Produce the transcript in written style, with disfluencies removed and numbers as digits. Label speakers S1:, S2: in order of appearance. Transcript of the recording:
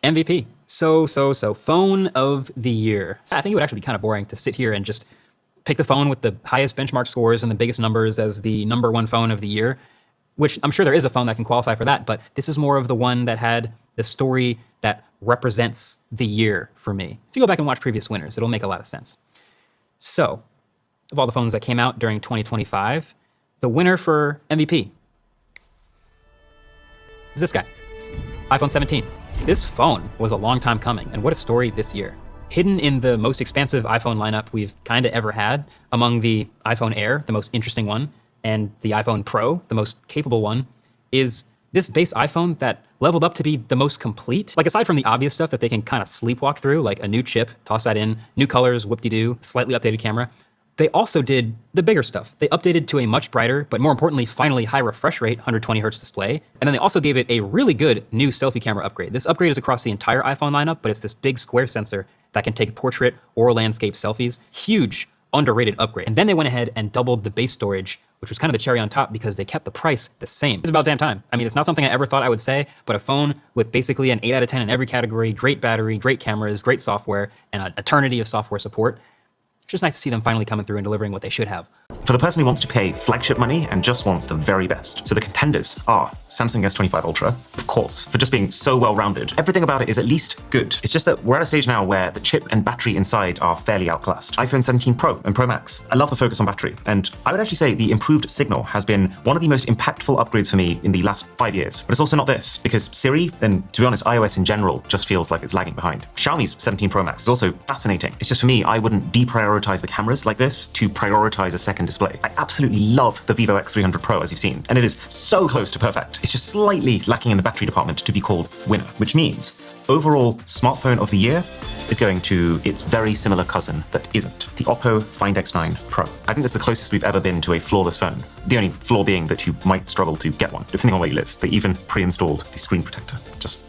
S1: MVP. So, phone of the year. I think it would actually be kind of boring to sit here and just pick the phone with the highest benchmark scores and the biggest numbers as the #1 phone of the year, which I'm sure there is a phone that can qualify for that, but this is more of the one that had the story that represents the year for me. If you go back and watch previous winners, it'll make a lot of sense. So, of all the phones that came out during 2025, the winner for MVP is this guy, iPhone 17. This phone was a long time coming, and what a story this year. Hidden in the most expansive iPhone lineup we've kind of ever had, among the iPhone Air, the most interesting one, and the iPhone Pro, the most capable one, is this base iPhone that leveled up to be the most complete. Like, aside from the obvious stuff that they can kind of sleepwalk through, like a new chip, toss that in, new colors, whoop-de-doo, slightly updated camera, they also did the bigger stuff. They updated to a much brighter, but more importantly, finally high refresh rate, 120 hertz display. And then they also gave it a really good new selfie camera upgrade. This upgrade is across the entire iPhone lineup, but it's this big square sensor that can take portrait or landscape selfies. Huge, underrated upgrade. And then they went ahead and doubled the base storage, which was kind of the cherry on top because they kept the price the same. It's about damn time. I mean, it's not something I ever thought I would say, but a phone with basically an 8 out of 10 in every category, great battery, great cameras, great software, and an eternity of software support. It's just nice to see them finally coming through and delivering what they should have.
S2: For the person who wants to pay flagship money and just wants the very best. So the contenders are Samsung S25 Ultra, of course, for just being so well-rounded. Everything about it is at least good. It's just that we're at a stage now where the chip and battery inside are fairly outclassed. iPhone 17 Pro and Pro Max. I love the focus on battery, and I would actually say the improved signal has been one of the most impactful upgrades for me in the last 5 years. But it's also not this, because Siri, and to be honest, iOS in general, just feels like it's lagging behind. Xiaomi's 17 Pro Max is also fascinating. It's just, for me, I wouldn't deprioritize the cameras like this to prioritize a second display. I absolutely love the Vivo X300 Pro, as you've seen, and it is so close to perfect. It's just slightly lacking in the battery department to be called winner, which means overall smartphone of the year is going to its very similar cousin that isn't, the Oppo Find X9 Pro. I think that's the closest we've ever been to a flawless phone. The only flaw being that you might struggle to get one, depending on where you live. They even pre-installed the screen protector. Just